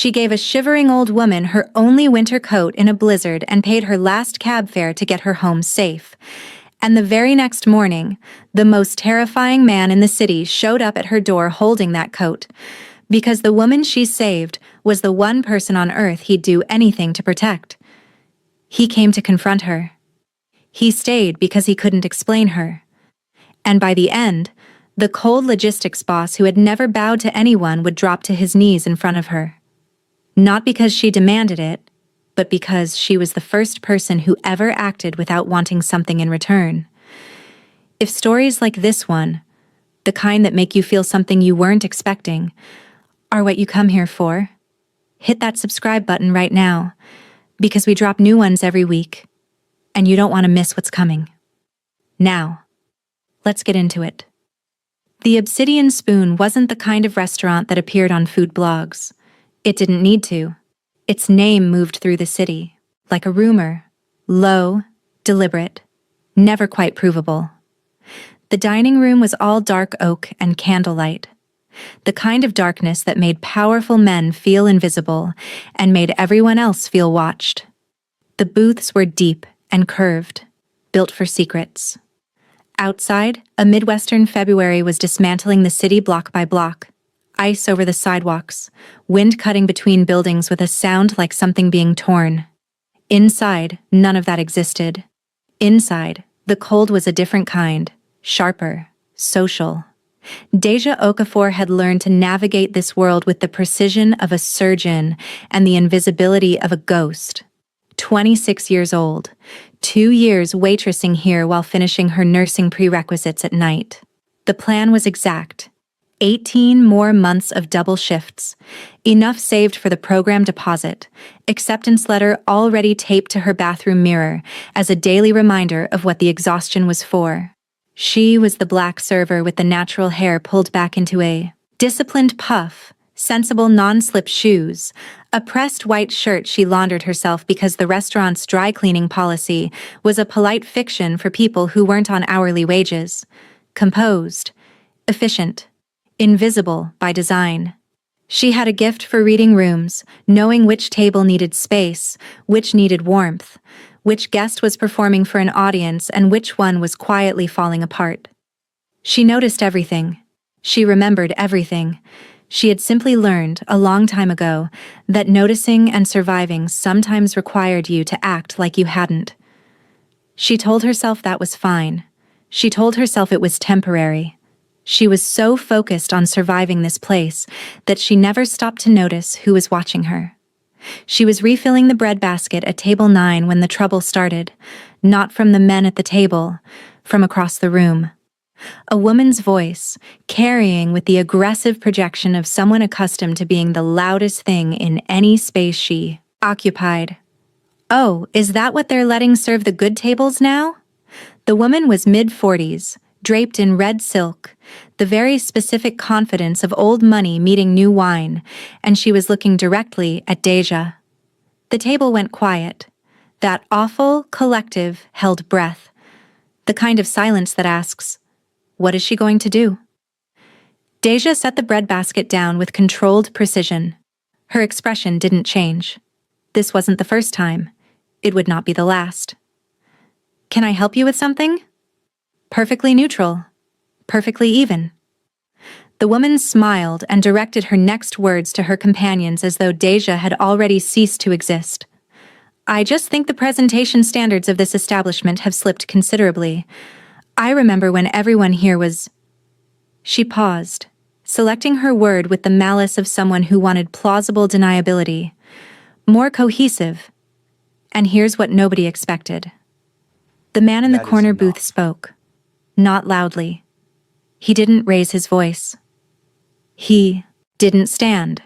She gave a shivering old woman her only winter coat in a blizzard and paid her last cab fare to get her home safe. And the very next morning, the most terrifying man in the city showed up at her door holding that coat, because the woman she saved was the one person on earth he'd do anything to protect. He came to confront her. He stayed because he couldn't explain her. And by the end, the cold logistics boss who had never bowed to anyone would drop to his knees in front of her. Not because she demanded it, but because she was the first person who ever acted without wanting something in return. If stories like this one, the kind that make you feel something you weren't expecting, are what you come here for, hit that subscribe button right now, because we drop new ones every week, and you don't want to miss what's coming. Now, let's get into it. The Obsidian Spoon wasn't the kind of restaurant that appeared on food blogs. It didn't need to. Its name moved through the city, like a rumor, low, deliberate, never quite provable. The dining room was all dark oak and candlelight, the kind of darkness that made powerful men feel invisible and made everyone else feel watched. The booths were deep and curved, built for secrets. Outside, a Midwestern February was dismantling the city block by block. Ice over the sidewalks, wind cutting between buildings with a sound like something being torn. Inside, none of that existed. Inside, the cold was a different kind, sharper, social. Teache Okafor had learned to navigate this world with the precision of a surgeon and the invisibility of a ghost. 26 years old, 2 years waitressing here while finishing her nursing prerequisites at night. The plan was exact. 18 more months of double shifts, enough saved for the program deposit, acceptance letter already taped to her bathroom mirror as a daily reminder of what the exhaustion was for. She was the black server with the natural hair pulled back into a disciplined puff, sensible non-slip shoes, a pressed white shirt she laundered herself because the restaurant's dry cleaning policy was a polite fiction for people who weren't on hourly wages. Composed, efficient, invisible by design. She had a gift for reading rooms, knowing which table needed space, which needed warmth, which guest was performing for an audience, and which one was quietly falling apart. She noticed everything. She remembered everything. She had simply learned, a long time ago, that noticing and surviving sometimes required you to act like you hadn't. She told herself that was fine. She told herself it was temporary. She was so focused on surviving this place that she never stopped to notice who was watching her. She was refilling the breadbasket at table 9 when the trouble started, not from the men at the table, from across the room. A woman's voice, carrying with the aggressive projection of someone accustomed to being the loudest thing in any space she occupied. "Oh, is that what they're letting serve the good tables now?" The woman was mid-40s, draped in red silk, the very specific confidence of old money meeting new wine, and she was looking directly at Teache. The table went quiet. That awful, collective, held breath. The kind of silence that asks, what is she going to do? Teache set the breadbasket down with controlled precision. Her expression didn't change. This wasn't the first time. It would not be the last. "Can I help you with something?" Perfectly neutral. Perfectly even. The woman smiled and directed her next words to her companions as though Teache had already ceased to exist. "I just think the presentation standards of this establishment have slipped considerably. I remember when everyone here was..." She paused, selecting her word with the malice of someone who wanted plausible deniability. More cohesive. And here's what nobody expected. The man in the corner booth spoke. Not loudly. He didn't raise his voice. He didn't stand.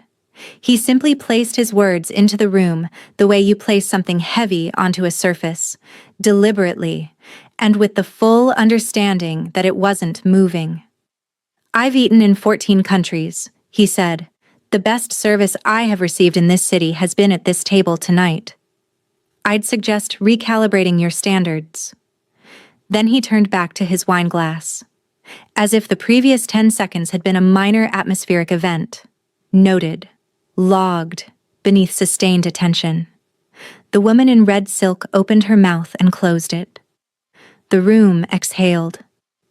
He simply placed his words into the room the way you place something heavy onto a surface, deliberately, and with the full understanding that it wasn't moving. "I've eaten in 14 countries," he said. "The best service I have received in this city has been at this table tonight. I'd suggest recalibrating your standards." Then he turned back to his wine glass, as if the previous 10 seconds had been a minor atmospheric event. Noted. Logged. beneath sustained attention. The woman in red silk opened her mouth and closed it. The room exhaled.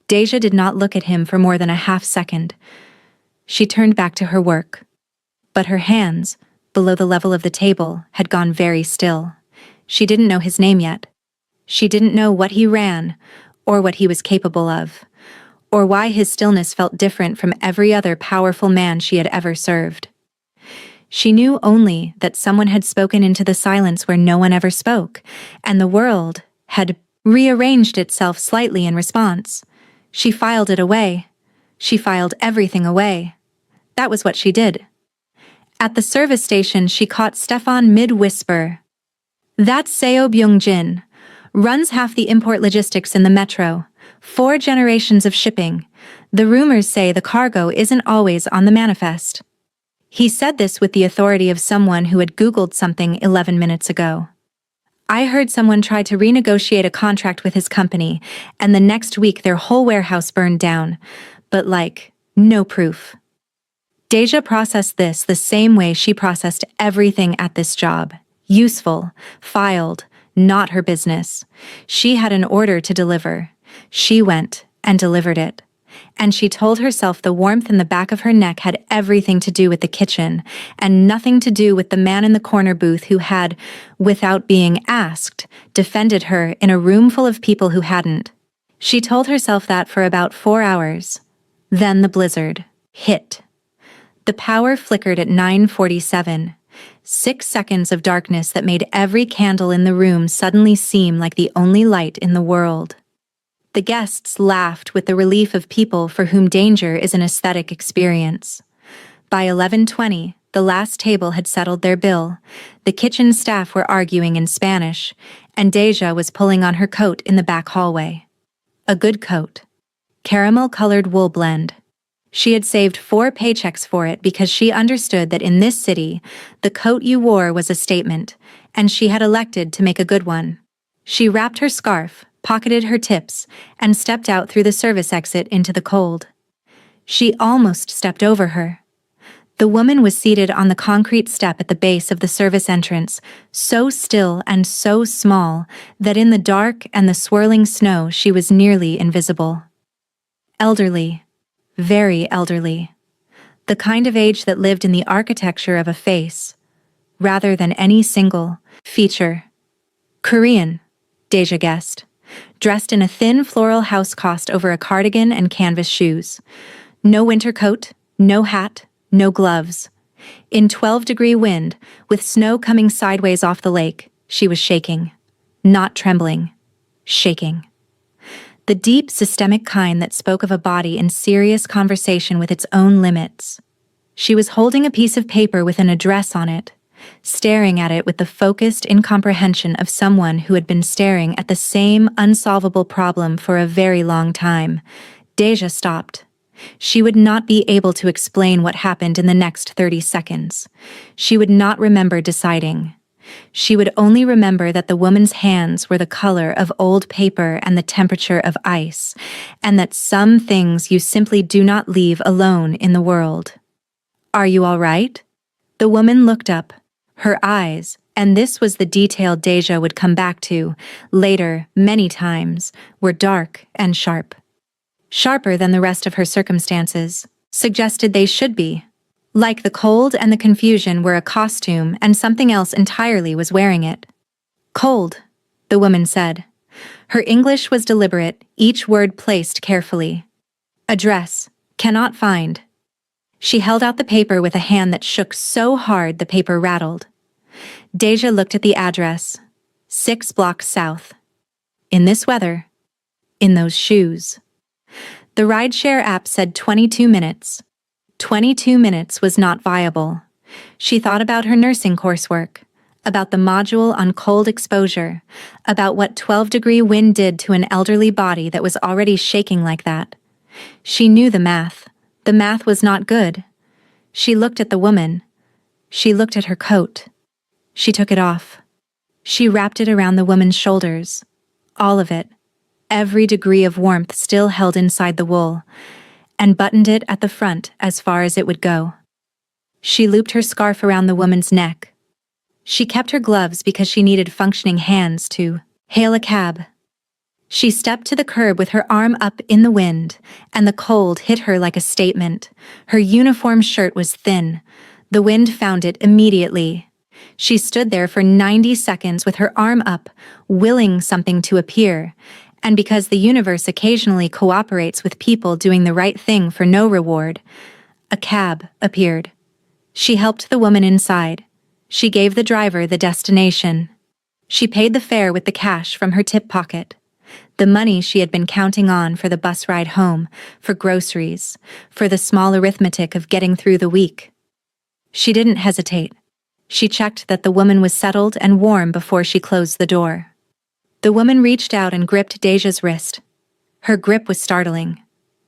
Teache did not look at him for more than a half-second. She turned back to her work. But her hands, below the level of the table, had gone very still. She didn't know his name yet. She didn't know what he ran, or what he was capable of, or why his stillness felt different from every other powerful man she had ever served. She knew only that someone had spoken into the silence where no one ever spoke, and the world had rearranged itself slightly in response. She filed it away. She filed everything away. That was what she did. At the service station, she caught Stefan mid-whisper. "That's Seo Byung-jin. Runs half the import logistics in the metro. 4 generations of shipping. The rumors say the cargo isn't always on the manifest." He said this with the authority of someone who had Googled something 11 minutes ago. "I heard someone tried to renegotiate a contract with his company, and the next week their whole warehouse burned down. But no proof." Teache processed this the same way she processed everything at this job. Useful, filed, not her business. She had an order to deliver. She went and delivered it. And she told herself the warmth in the back of her neck had everything to do with the kitchen, and nothing to do with the man in the corner booth who had, without being asked, defended her in a room full of people who hadn't. She told herself that for about 4 hours. Then the blizzard hit. The power flickered at 9:47. 6 seconds of darkness that made every candle in the room suddenly seem like the only light in the world. The guests laughed with the relief of people for whom danger is an aesthetic experience. By 11:20, the last table had settled their bill. The kitchen staff were arguing in Spanish, and Teache was pulling on her coat in the back hallway. A good coat. Caramel-colored wool blend. She had saved 4 paychecks for it because she understood that in this city, the coat you wore was a statement, and she had elected to make a good one. She wrapped her scarf, pocketed her tips, and stepped out through the service exit into the cold. She almost stepped over her. The woman was seated on the concrete step at the base of the service entrance, so still and so small that in the dark and the swirling snow she was nearly invisible. Elderly. Very elderly. The kind of age that lived in the architecture of a face, rather than any single feature. Korean, Teache guessed. Dressed in a thin floral housecoat over a cardigan and canvas shoes. No winter coat, no hat, no gloves. In 12-degree wind, with snow coming sideways off the lake, she was shaking. Not trembling. Shaking. The deep, systemic kind that spoke of a body in serious conversation with its own limits. She was holding a piece of paper with an address on it, staring at it with the focused incomprehension of someone who had been staring at the same unsolvable problem for a very long time. Teache stopped. She would not be able to explain what happened in the next 30 seconds. She would not remember deciding. She would only remember that the woman's hands were the color of old paper and the temperature of ice, and that some things you simply do not leave alone in the world. "Are you all right?" The woman looked up. Her eyes, and this was the detail Teache would come back to, later, many times, were dark and sharp. Sharper than the rest of her circumstances, suggested they should be. Like the cold and the confusion were a costume and something else entirely was wearing it. "Cold," the woman said. Her English was deliberate, each word placed carefully. "Address. Cannot find." She held out the paper with a hand that shook so hard the paper rattled. Teache looked at the address. 6 blocks south. In this weather. In those shoes. The rideshare app said 22 minutes. 22 minutes was not viable. She thought about her nursing coursework, about the module on cold exposure, about what 12-degree wind did to an elderly body that was already shaking like that. She knew the math. The math was not good. She looked at the woman. She looked at her coat. She took it off. She wrapped it around the woman's shoulders. All of it. Every degree of warmth still held inside the wool, and buttoned it at the front as far as it would go. She looped her scarf around the woman's neck, She kept her gloves because she needed functioning hands to hail a cab. She stepped to the curb with her arm up in the wind, and the cold hit her like a statement. Her uniform shirt was thin. The wind found it immediately. She stood there for 90 seconds with her arm up, willing something to appear. And because the universe occasionally cooperates with people doing the right thing for no reward, a cab appeared. She helped the woman inside. She gave the driver the destination. She paid the fare with the cash from her tip pocket. The money she had been counting on for the bus ride home, for groceries, for the small arithmetic of getting through the week. She didn't hesitate. She checked that the woman was settled and warm before she closed the door. The woman reached out and gripped Teache's wrist. Her grip was startling.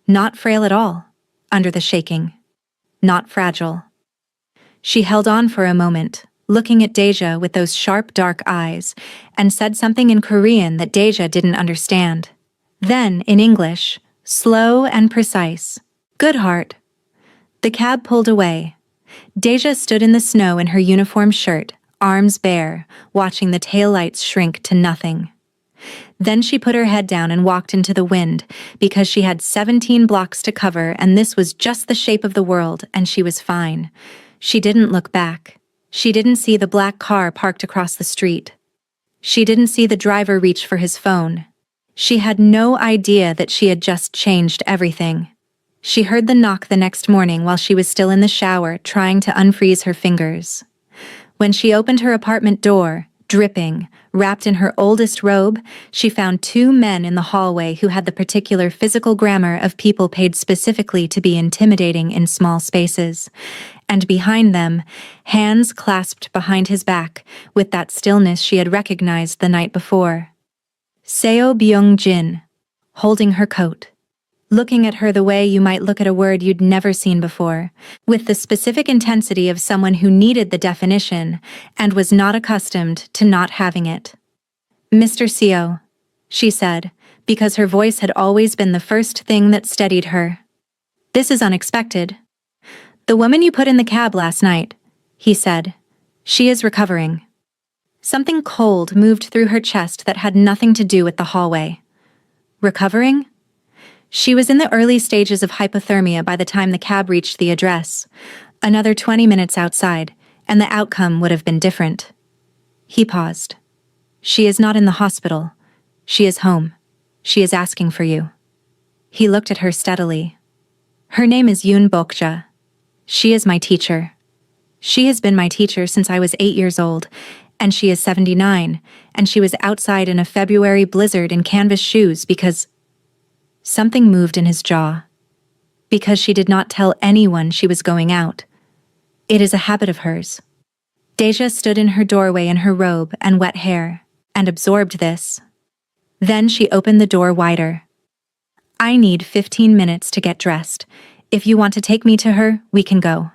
Not frail at all, under the shaking. Not fragile. She held on for a moment, looking at Teache with those sharp, dark eyes, and said something in Korean that Teache didn't understand. Then, in English, slow and precise, "Good heart." The cab pulled away. Teache stood in the snow in her uniform shirt, arms bare, watching the taillights shrink to nothing. Then she put her head down and walked into the wind, because she had 17 blocks to cover and this was just the shape of the world, and she was fine. She didn't look back. She didn't see the black car parked across the street. She didn't see the driver reach for his phone. She had no idea that she had just changed everything. She heard the knock the next morning while she was still in the shower, trying to unfreeze her fingers. When she opened her apartment door, dripping, wrapped in her oldest robe, she found two men in the hallway who had the particular physical grammar of people paid specifically to be intimidating in small spaces. And behind them, hands clasped behind his back, with that stillness she had recognized the night before. Seo Byung-jin, holding her coat. Looking at her the way you might look at a word you'd never seen before, with the specific intensity of someone who needed the definition and was not accustomed to not having it. "Mr. Seo," she said, because her voice had always been the first thing that steadied her. "This is unexpected." "The woman you put in the cab last night," he said. "She is recovering." Something cold moved through her chest that had nothing to do with the hallway. Recovering? She was in the early stages of hypothermia by the time the cab reached the address. Another 20 minutes outside, and the outcome would have been different. He paused. "She is not in the hospital. She is home. She is asking for you." He looked at her steadily. "Her name is Yoon Bokja. She is my teacher. She has been my teacher since I was 8 years old, and she is 79, and she was outside in a February blizzard in canvas shoes because..." Something moved in his jaw. Because she did not tell anyone she was going out. It is a habit of hers. Teache stood in her doorway in her robe and wet hair, and absorbed this. Then she opened the door wider. "I need 15 minutes to get dressed. If you want to take me to her, we can go."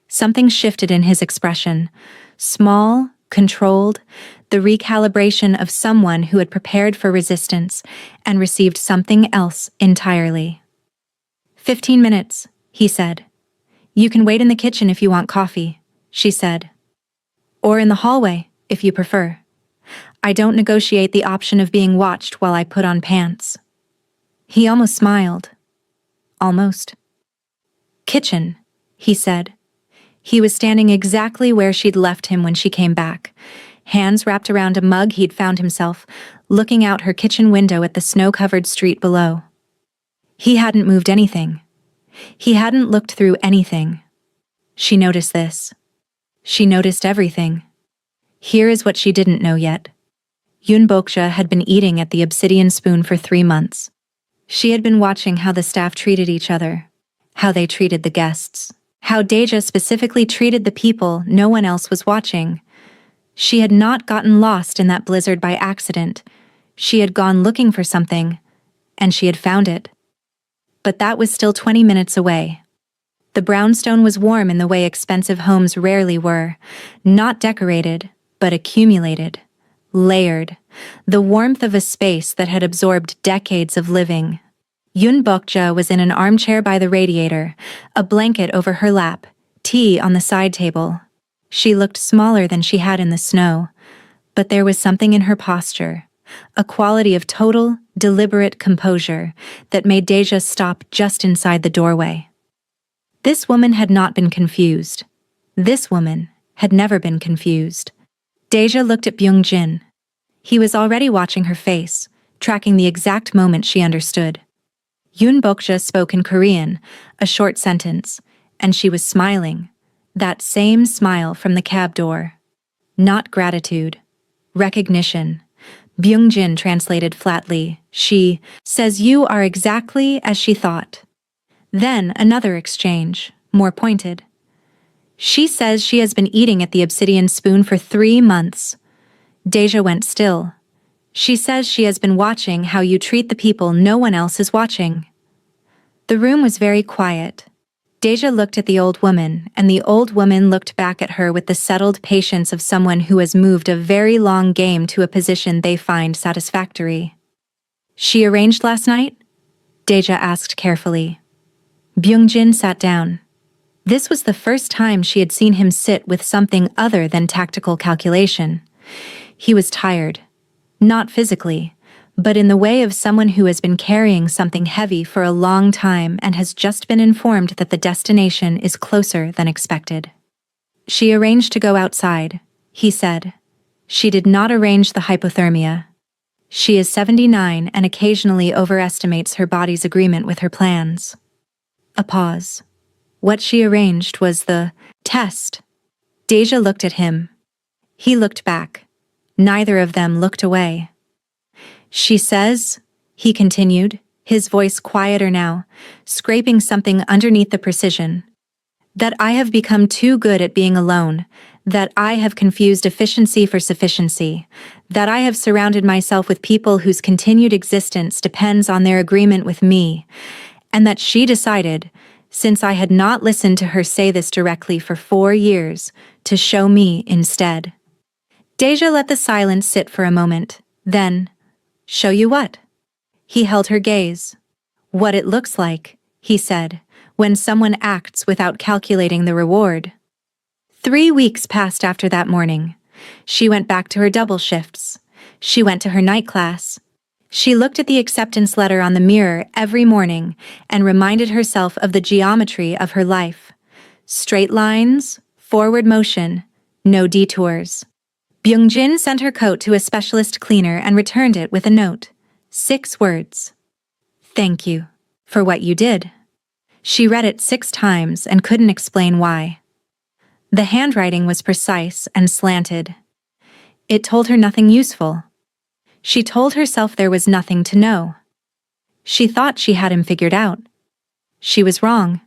Something shifted in his expression. Small, controlled, the recalibration of someone who had prepared for resistance and received something else entirely. 15 minutes, he said. "You can wait in the kitchen if you want coffee," she said. "Or in the hallway, if you prefer. I don't negotiate the option of being watched while I put on pants." He almost smiled. Almost. "Kitchen," he said. He was standing exactly where she'd left him when she came back, hands wrapped around a mug he'd found himself, looking out her kitchen window at the snow-covered street below. He hadn't moved anything. He hadn't looked through anything. She noticed this. She noticed everything. Here is what she didn't know yet. Yoon Bokja had been eating at the Obsidian Spoon for 3 months. She had been watching how the staff treated each other, how they treated the guests, how Teache specifically treated the people no one else was watching. She had not gotten lost in that blizzard by accident. She had gone looking for something, and she had found it. But that was still 20 minutes away. The brownstone was warm in the way expensive homes rarely were, not decorated, but accumulated, layered, the warmth of a space that had absorbed decades of living. Yoon Bokja was in an armchair by the radiator, a blanket over her lap, tea on the side table. She looked smaller than she had in the snow, but there was something in her posture, a quality of total, deliberate composure that made Teache stop just inside the doorway. This woman had not been confused. This woman had never been confused. Teache looked at Byung-jin. He was already watching her face, tracking the exact moment she understood. Yoon Bokja spoke in Korean, a short sentence, and she was smiling. That same smile from the cab door. Not gratitude. Recognition. Byung-jin translated flatly. She says you are exactly as she thought. Then another exchange, more pointed. She says she has been eating at the obsidian spoon for 3 months. Teache went still. She says she has been watching how you treat the people no one else is watching. The room was very quiet. Teache looked at the old woman, and the old woman looked back at her with the settled patience of someone who has moved a very long game to a position they find satisfactory. She arranged last night? Teache asked carefully. Byung-jin sat down. This was the first time she had seen him sit with something other than tactical calculation. He was tired. Not physically, but in the way of someone who has been carrying something heavy for a long time and has just been informed that the destination is closer than expected. She arranged to go outside, he said. She did not arrange the hypothermia. She is 79 and occasionally overestimates her body's agreement with her plans. A pause. What she arranged was the test. Teache looked at him. He looked back. Neither of them looked away. She says, he continued, his voice quieter now, scraping something underneath the precision, that I have become too good at being alone, that I have confused efficiency for sufficiency, that I have surrounded myself with people whose continued existence depends on their agreement with me, and that she decided, since I had not listened to her say this directly for 4 years, to show me instead. Teache let the silence sit for a moment, then, show you what? He held her gaze. What it looks like, he said, when someone acts without calculating the reward. 3 weeks passed after that morning. She went back to her double shifts. She went to her night class. She looked at the acceptance letter on the mirror every morning and reminded herself of the geometry of her life. Straight lines, forward motion, no detours. Byung-jin sent her coat to a specialist cleaner and returned it with a note. 6 words. Thank you for what you did. She read it 6 times and couldn't explain why. The handwriting was precise and slanted. It told her nothing useful. She told herself there was nothing to know. She thought she had him figured out. She was wrong.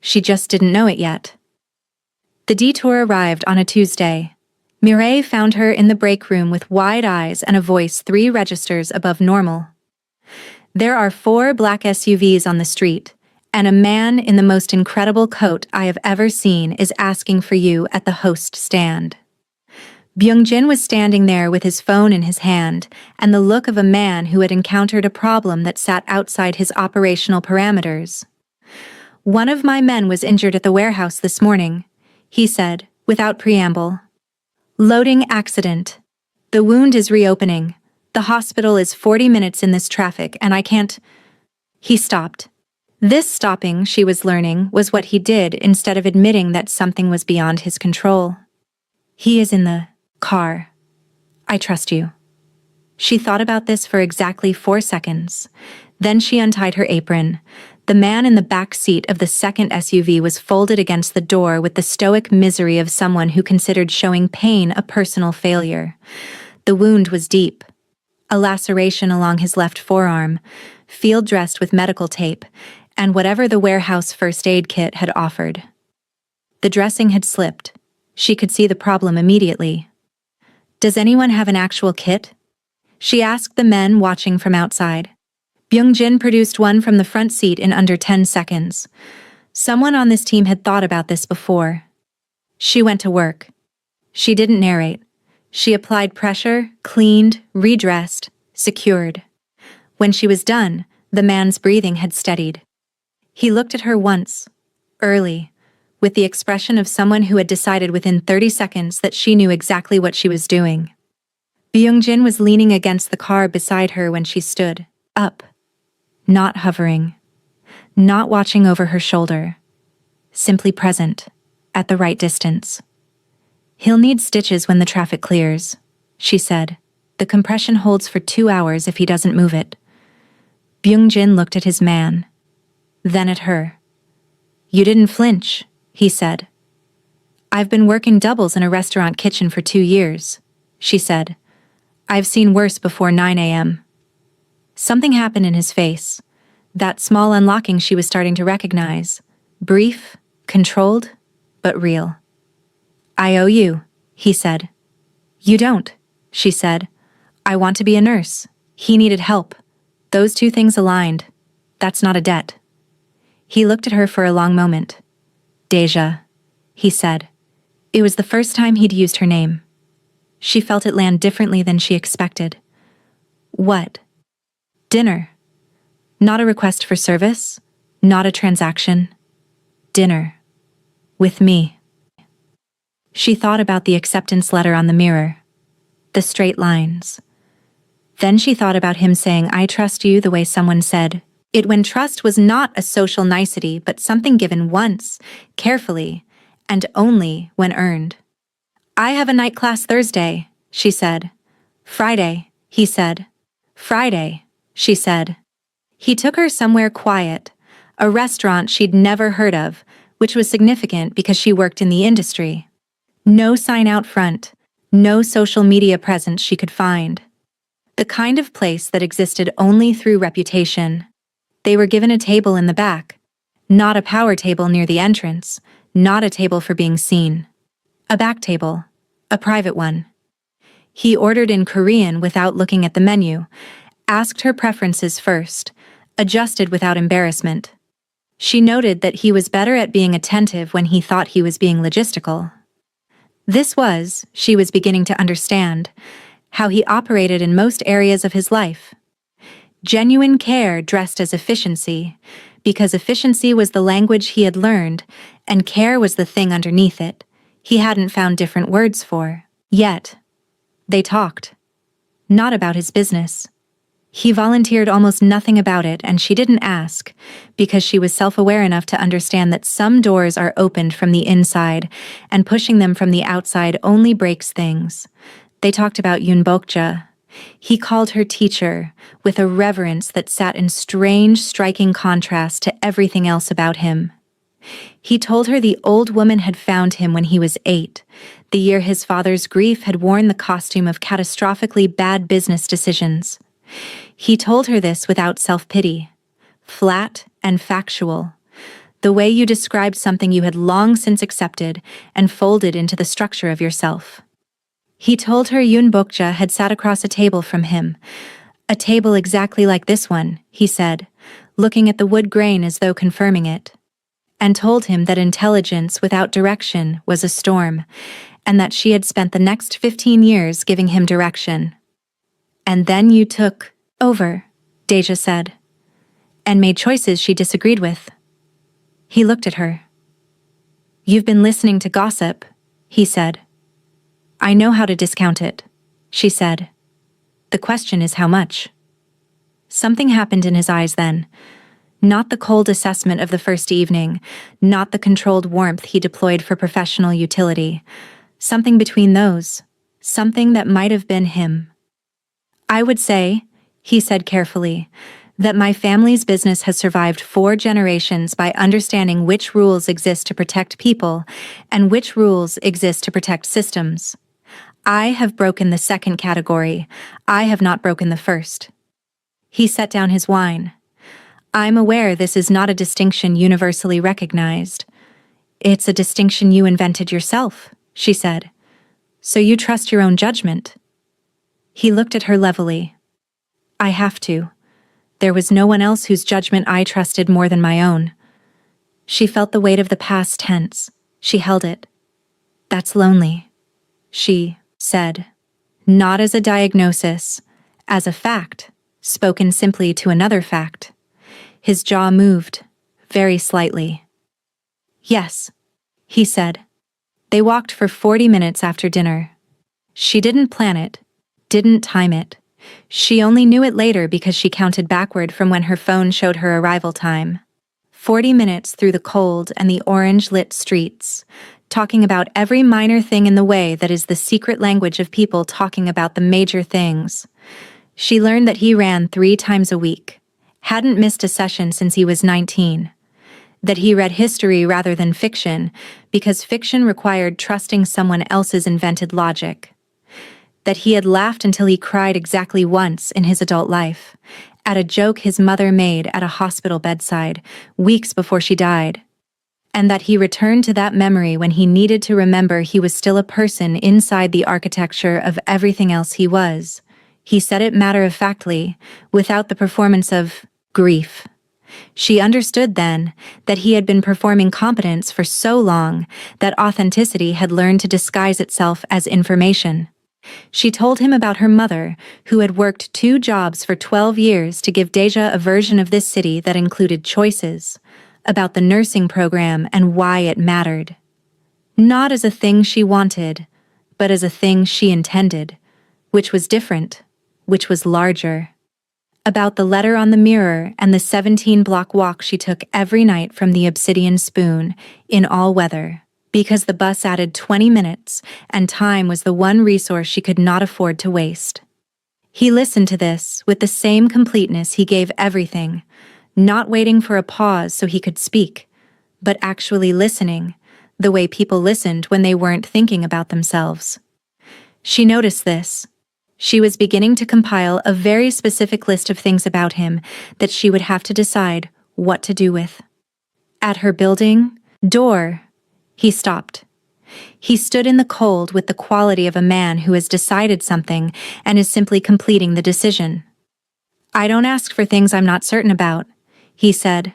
She just didn't know it yet. The detour arrived on a Tuesday. Mireille found her in the break room with wide eyes and a voice 3 registers above normal. There are 4 black SUVs on the street, and a man in the most incredible coat I have ever seen is asking for you at the host stand. Byung-jin was standing there with his phone in his hand and the look of a man who had encountered a problem that sat outside his operational parameters. One of my men was injured at the warehouse this morning, he said, without preamble. Loading accident. The wound is reopening. The hospital is 40 minutes in this traffic and I can't... He stopped. This stopping, she was learning, was what he did instead of admitting that something was beyond his control. He is in the car. I trust you. She thought about this for exactly 4 seconds. Then she untied her apron. The man in the back seat of the second SUV was folded against the door with the stoic misery of someone who considered showing pain a personal failure. The wound was deep. A laceration along his left forearm, field-dressed with medical tape, and whatever the warehouse first aid kit had offered. The dressing had slipped. She could see the problem immediately. Does anyone have an actual kit? She asked the men watching from outside. Byung-jin produced one from the front seat in under 10 seconds. Someone on this team had thought about this before. She went to work. She didn't narrate. She applied pressure, cleaned, redressed, secured. When she was done, the man's breathing had steadied. He looked at her once, early, with the expression of someone who had decided within 30 seconds that she knew exactly what she was doing. Byung-jin was leaning against the car beside her when she stood up, not hovering, not watching over her shoulder, simply present, at the right distance. "He'll need stitches when the traffic clears," she said. "The compression holds for 2 hours if he doesn't move it." Byung-jin looked at his man, then at her. "You didn't flinch," he said. "I've been working doubles in a restaurant kitchen for 2 years," she said. "I've seen worse before 9 a.m. Something happened in his face, that small unlocking she was starting to recognize. Brief, controlled, but real. "I owe you," he said. "You don't," she said. "I want to be a nurse. He needed help. Those two things aligned. That's not a debt." He looked at her for a long moment. "Teache," he said. It was the first time he'd used her name. She felt it land differently than she expected. "What?" "Dinner. Not a request for service, not a transaction. Dinner. With me." She thought about the acceptance letter on the mirror, the straight lines. Then she thought about him saying, "I trust you," the way someone said it when trust was not a social nicety but something given once, carefully, and only when earned. "I have a night class Thursday," she said. "Friday," he said. "Friday," she said. He took her somewhere quiet, a restaurant she'd never heard of, which was significant because she worked in the industry. No sign out front, no social media presence she could find. The kind of place that existed only through reputation. They were given a table in the back, not a power table near the entrance, not a table for being seen. A back table, a private one. He ordered in Korean without looking at the menu, asked her preferences first, adjusted without embarrassment. She noted that he was better at being attentive when he thought he was being logistical. This was, she was beginning to understand, how he operated in most areas of his life. Genuine care dressed as efficiency, because efficiency was the language he had learned, and care was the thing underneath it, he hadn't found different words for. Yet, they talked. Not about his business. He volunteered almost nothing about it, and she didn't ask, because she was self-aware enough to understand that some doors are opened from the inside, and pushing them from the outside only breaks things. They talked about Yoon Bok-ja. He called her teacher, with a reverence that sat in strange, striking contrast to everything else about him. He told her the old woman had found him when he was 8, the year his father's grief had worn the costume of catastrophically bad business decisions. He told her this without self-pity, flat and factual, the way you described something you had long since accepted and folded into the structure of yourself. He told her Yoon Bok-ja had sat across a table from him, a table exactly like this one, he said, looking at the wood grain as though confirming it, and told him that intelligence without direction was a storm, and that she had spent the next 15 years giving him direction. "And then you took over," Teache said, "and made choices she disagreed with." He looked at her. "You've been listening to gossip," he said. "I know how to discount it," she said. "The question is how much." Something happened in his eyes then. Not the cold assessment of the first evening, not the controlled warmth he deployed for professional utility. Something between those, something that might have been him. "I would say," he said carefully, "that my family's business has survived 4 generations by understanding which rules exist to protect people and which rules exist to protect systems. I have broken the second category. I have not broken the first." He set down his wine. "I'm aware this is not a distinction universally recognized. It's a distinction you invented yourself," she said. "So you trust your own judgment." He looked at her levelly. "I have to. There was no one else whose judgment I trusted more than my own." She felt the weight of the past tense. She held it. "That's lonely," she said. Not as a diagnosis, as a fact, spoken simply to another fact. His jaw moved, very slightly. "Yes," he said. They walked for 40 minutes after dinner. She didn't plan it, didn't time it. She only knew it later because she counted backward from when her phone showed her arrival time. 40 minutes through the cold and the orange-lit streets, talking about every minor thing in the way that is the secret language of people talking about the major things. She learned that he ran 3 times a week, hadn't missed a session since he was 19. That he read history rather than fiction, because fiction required trusting someone else's invented logic. That he had laughed until he cried exactly once in his adult life, at a joke his mother made at a hospital bedside, weeks before she died. And that he returned to that memory when he needed to remember he was still a person inside the architecture of everything else he was. He said it matter-of-factly, without the performance of grief. She understood then that he had been performing competence for so long that authenticity had learned to disguise itself as information. She told him about her mother, who had worked 2 jobs for 12 years to give Teache a version of this city that included choices, about the nursing program and why it mattered. Not as a thing she wanted, but as a thing she intended, which was different, which was larger. About the letter on the mirror and the 17-block walk she took every night from the Obsidian Spoon, in all weather, because the bus added 20 minutes, and time was the one resource she could not afford to waste. He listened to this with the same completeness he gave everything, not waiting for a pause so he could speak, but actually listening, the way people listened when they weren't thinking about themselves. She noticed this. She was beginning to compile a very specific list of things about him that she would have to decide what to do with. At her building door, he stopped. He stood in the cold with the quality of a man who has decided something and is simply completing the decision. "I don't ask for things I'm not certain about," he said.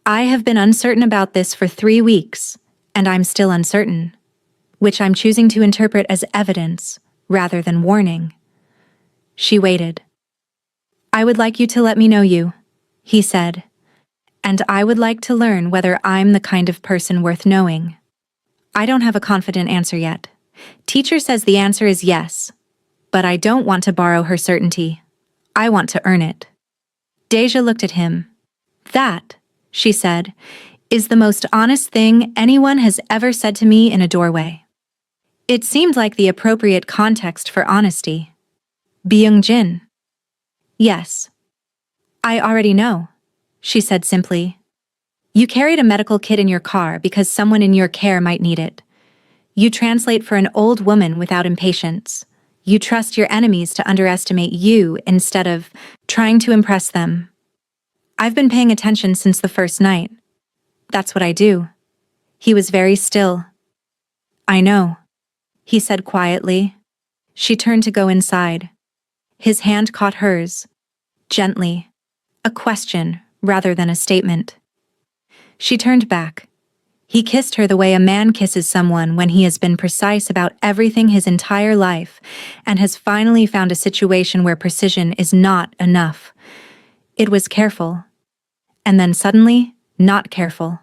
"I have been uncertain about this for 3 weeks, and I'm still uncertain, which I'm choosing to interpret as evidence rather than warning." She waited. "I would like you to let me know you," he said, "and I would like to learn whether I'm the kind of person worth knowing. I don't have a confident answer yet. Teacher says the answer is yes, but I don't want to borrow her certainty. I want to earn it." Teache looked at him. "That," she said, "is the most honest thing anyone has ever said to me in a doorway." It seemed like the appropriate context for honesty. "Byung-jin." "Yes." "I already know," she said simply. "You carried a medical kit in your car because someone in your care might need it. You translate for an old woman without impatience. You trust your enemies to underestimate you instead of trying to impress them. I've been paying attention since the first night. That's what I do." He was very still. "I know," he said quietly. She turned to go inside. His hand caught hers, gently, a question rather than a statement. She turned back. He kissed her the way a man kisses someone when he has been precise about everything his entire life and has finally found a situation where precision is not enough. It was careful, and then suddenly, not careful.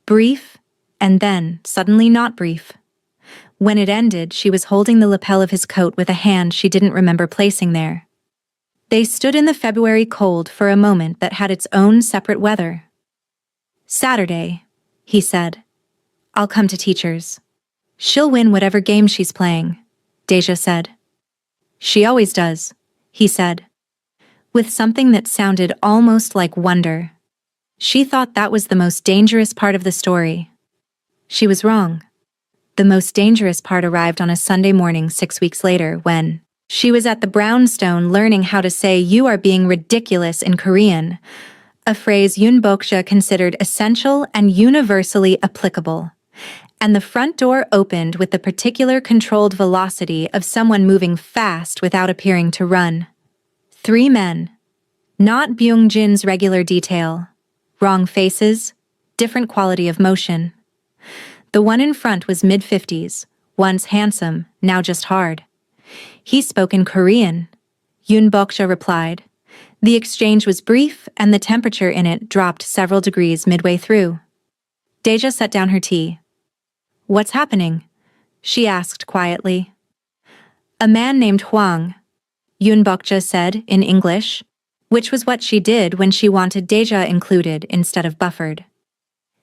Brief, and then suddenly not brief. When it ended, she was holding the lapel of his coat with a hand she didn't remember placing there. They stood in the February cold for a moment that had its own separate weather. "Saturday," he said. "I'll come to Teacher's. She'll win whatever game she's playing," Teache said. "She always does," he said, with something that sounded almost like wonder. She thought that was the most dangerous part of the story. She was wrong. The most dangerous part arrived on a Sunday morning 6 weeks later when she was at the brownstone learning how to say "you are being ridiculous" in Korean, a phrase Yoon Boksha considered essential and universally applicable. And the front door opened with the particular controlled velocity of someone moving fast without appearing to run. 3 men. Not Byung-jin's regular detail. Wrong faces, different quality of motion. The one in front was mid-50s, once handsome, now just hard. He spoke in Korean. Yoon Boksha replied. The exchange was brief, and the temperature in it dropped several degrees midway through. Teache set down her tea. What's happening? She asked quietly. A man named Huang, Yunbokja said in English, which was what she did when she wanted Teache included instead of buffered.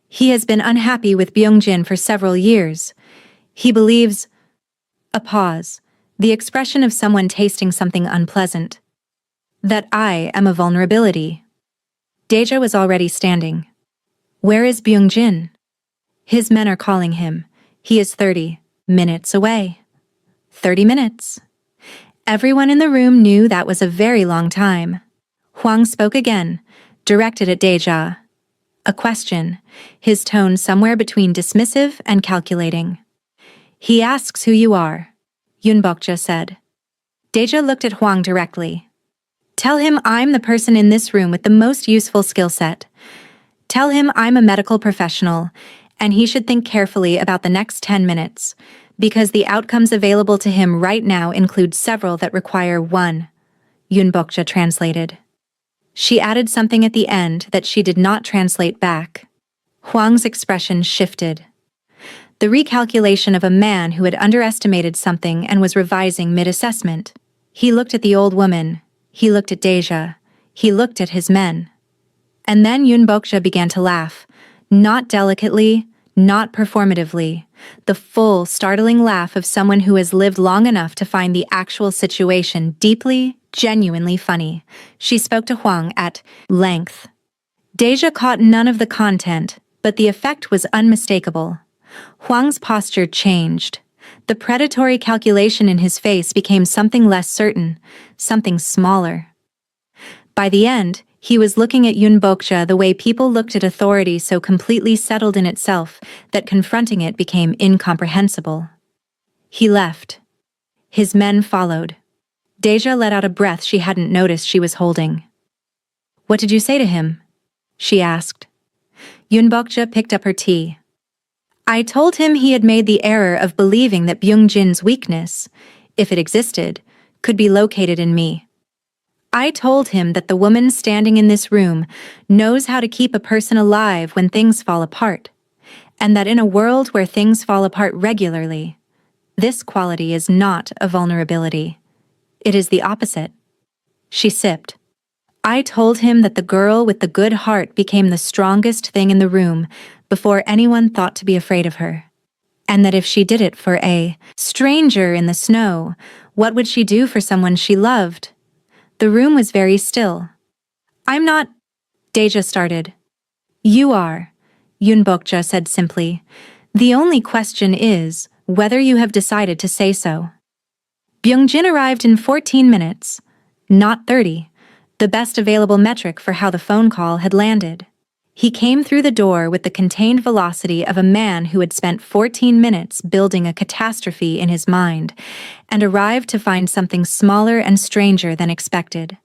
He has been unhappy with Byungjin for several years. He believes... A pause, the expression of someone tasting something unpleasant. That I am a vulnerability. Teache was already standing. Where is Byungjin? His men are calling him. He is 30 minutes away. 30 minutes. Everyone in the room knew that was a very long time. Huang spoke again, directed at Teache. A question, his tone somewhere between dismissive and calculating. He asks who you are, Yunbokja said. Teache looked at Huang directly. Tell him I'm the person in this room with the most useful skill set. Tell him I'm a medical professional, and he should think carefully about the next 10 minutes, because the outcomes available to him right now include several that require one, Yunbokja translated. She added something at the end that she did not translate back. Huang's expression shifted. The recalculation of a man who had underestimated something and was revising mid-assessment. He looked at the old woman. He looked at Teache. He looked at his men. And then Yunbokja began to laugh, not delicately, not performatively, the full, startling laugh of someone who has lived long enough to find the actual situation deeply, genuinely funny. She spoke to Huang at length. Teache caught none of the content, but the effect was unmistakable. Huang's posture changed. The predatory calculation in his face became something less certain, something smaller. By the end, he was looking at Yunbokja the way people looked at authority so completely settled in itself that confronting it became incomprehensible. He left. His men followed. Teache let out a breath she hadn't noticed she was holding. What did you say to him? She asked. Yunbokja picked up her tea. I told him he had made the error of believing that Byungjin's weakness, if it existed, could be located in me. I told him that the woman standing in this room knows how to keep a person alive when things fall apart, and that in a world where things fall apart regularly, this quality is not a vulnerability. It is the opposite. She sipped. I told him that the girl with the good heart became the strongest thing in the room before anyone thought to be afraid of her, and that if she did it for a stranger in the snow, what would she do for someone she loved? The room was very still. I'm not... Teache started. You are, Yunbokja said simply. The only question is whether you have decided to say so. Byungjin arrived in 14 minutes, not 30, the best available metric for how the phone call had landed. He came through the door with the contained velocity of a man who had spent 14 minutes building a catastrophe in his mind and arrived to find something smaller and stranger than expected.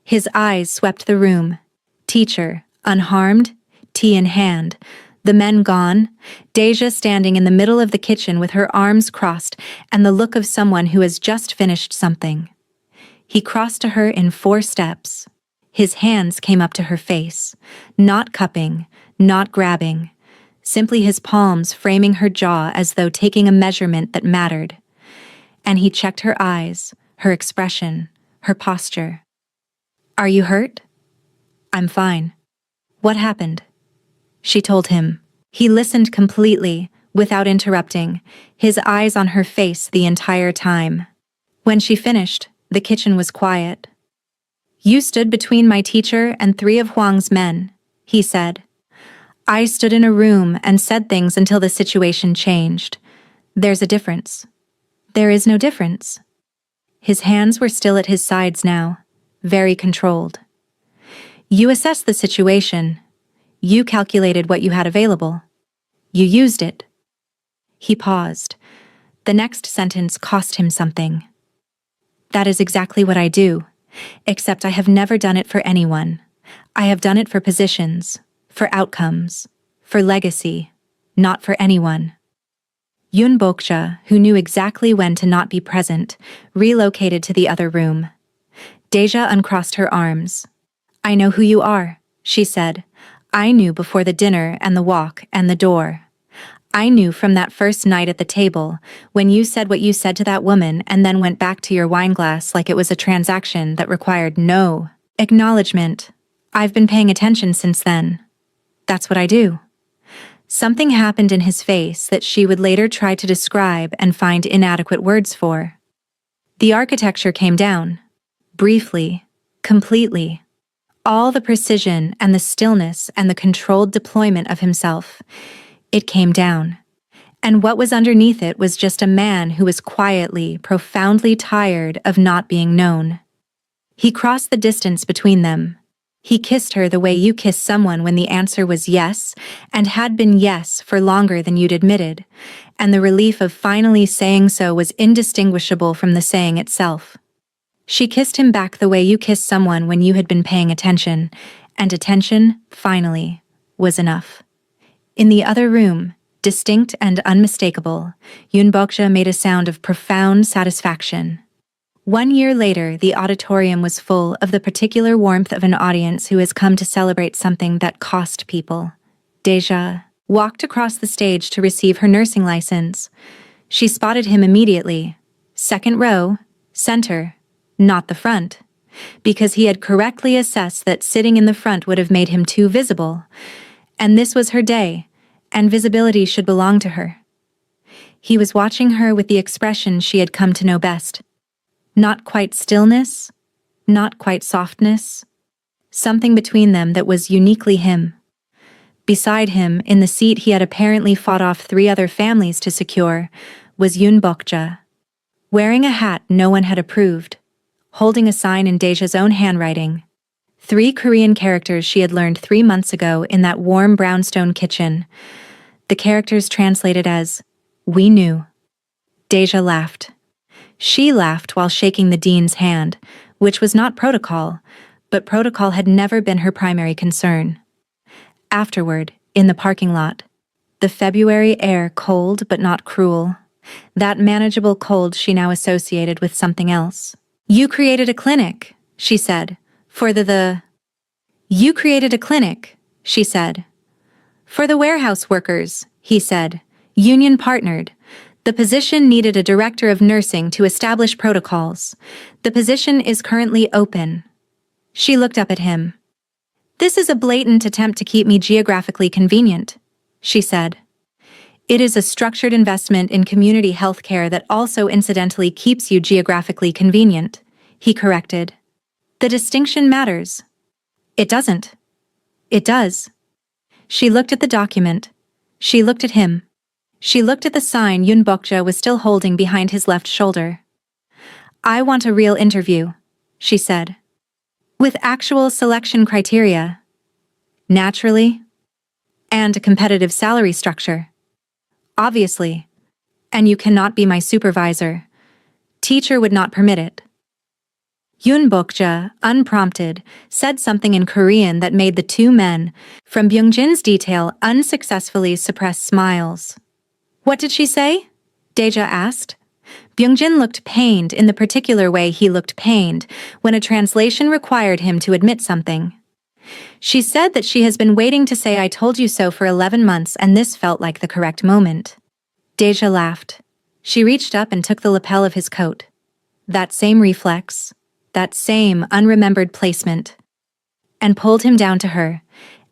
His eyes swept the room. Teacher, unharmed, tea in hand, the men gone, Teache standing in the middle of the kitchen with her arms crossed and the look of someone who has just finished something. He crossed to her in 4 steps. His hands came up to her face, not cupping, not grabbing, simply his palms framing her jaw as though taking a measurement that mattered. And he checked her eyes, her expression, her posture. Are you hurt? I'm fine. What happened? She told him. He listened completely, without interrupting, his eyes on her face the entire time. When she finished, the kitchen was quiet. You stood between my teacher and 3 of Huang's men, he said. I stood in a room and said things until the situation changed. There's a difference. There is no difference. His hands were still at his sides now, very controlled. You assessed the situation. You calculated what you had available. You used it. He paused. The next sentence cost him something. That is exactly what I do. Except I have never done it for anyone. I have done it for positions, for outcomes, for legacy, not for anyone. Yunbokja, who knew exactly when to not be present, relocated to the other room. Teache uncrossed her arms. I know who you are, she said. I knew before the dinner and the walk and the door. I knew from that first night at the table, when you said what you said to that woman and then went back to your wine glass like it was a transaction that required no acknowledgement. I've been paying attention since then. That's what I do. Something happened in his face that she would later try to describe and find inadequate words for. The architecture came down. Briefly. Completely. All the precision and the stillness and the controlled deployment of himself. It came down. And what was underneath it was just a man who was quietly, profoundly tired of not being known. He crossed the distance between them. He kissed her the way you kiss someone when the answer was yes, and had been yes for longer than you'd admitted, and the relief of finally saying so was indistinguishable from the saying itself. She kissed him back the way you kiss someone when you had been paying attention, and attention, finally, was enough. In the other room, distinct and unmistakable, Yunbokja made a sound of profound satisfaction. 1 year later, the auditorium was full of the particular warmth of an audience who has come to celebrate something that cost people. Teache walked across the stage to receive her nursing license. She spotted him immediately. Second row, center, not the front, because he had correctly assessed that sitting in the front would have made him too visible. And this was her day, and visibility should belong to her. He was watching her with the expression she had come to know best. Not quite stillness, not quite softness, something between them that was uniquely him. Beside him, in the seat he had apparently fought off 3 other families to secure, was Yunbokja, wearing a hat no one had approved, holding a sign in Teache's own handwriting. 3 Korean characters she had learned 3 months ago in that warm brownstone kitchen. The characters translated as, "We knew." Teache laughed. She laughed while shaking the dean's hand, which was not protocol, but protocol had never been her primary concern. Afterward, in the parking lot, the February air cold but not cruel, that manageable cold she now associated with something else. "You created a clinic," she said, "for You created a clinic," she said. "For the warehouse workers," he said, "union partnered. The position needed a director of nursing to establish protocols. The position is currently open." She looked up at him. "This is a blatant attempt to keep me geographically convenient," she said. "It is a structured investment in community health care that also incidentally keeps you geographically convenient," he corrected. "The distinction matters." "It doesn't." "It does." She looked at the document. She looked at him. She looked at the sign Yunbokja was still holding behind his left shoulder. "I want a real interview," she said. "With actual selection criteria. Naturally. And a competitive salary structure. Obviously. And you cannot be my supervisor. Teacher would not permit it." Yunbokja, unprompted, said something in Korean that made the 2 men, from Byungjin's detail, unsuccessfully suppress smiles. "What did she say?" Teache asked. Byungjin looked pained in the particular way he looked pained when a translation required him to admit something. "She said that she has been waiting to say 'I told you so' for 11 months and this felt like the correct moment." Teache laughed. She reached up and took the lapel of his coat. That same reflex, that same unremembered placement, and pulled him down to her,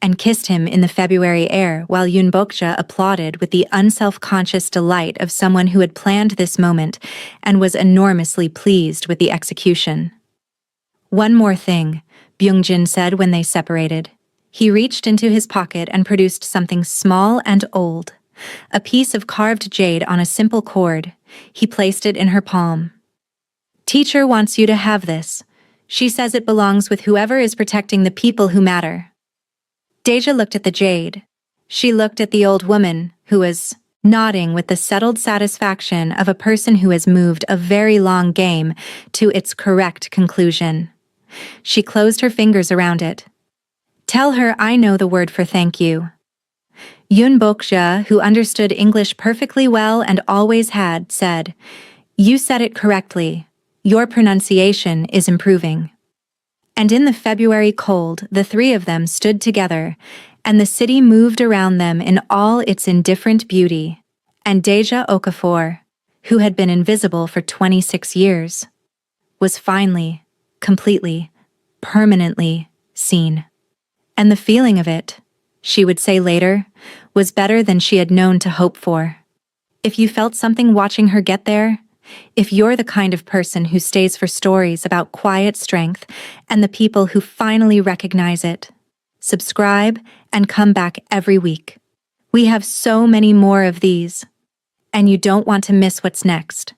and kissed him in the February air while Yunbokja applauded with the unself-conscious delight of someone who had planned this moment and was enormously pleased with the execution. "One more thing," Byungjin said when they separated. He reached into his pocket and produced something small and old, a piece of carved jade on a simple cord. He placed it in her palm. "Teacher wants you to have this. She says it belongs with whoever is protecting the people who matter." Teache looked at the jade. She looked at the old woman, who was nodding with the settled satisfaction of a person who has moved a very long game to its correct conclusion. She closed her fingers around it. "Tell her I know the word for thank you." Yunbokja, who understood English perfectly well and always had, said, "You said it correctly. Your pronunciation is improving." And in the February cold, the 3 of them stood together, and the city moved around them in all its indifferent beauty. And Deja Okafor, who had been invisible for 26 years, was finally, completely, permanently seen. And the feeling of it, she would say later, was better than she had known to hope for. If you felt something watching her get there, if you're the kind of person who stays for stories about quiet strength and the people who finally recognize it, subscribe and come back every week. We have so many more of these, and you don't want to miss what's next.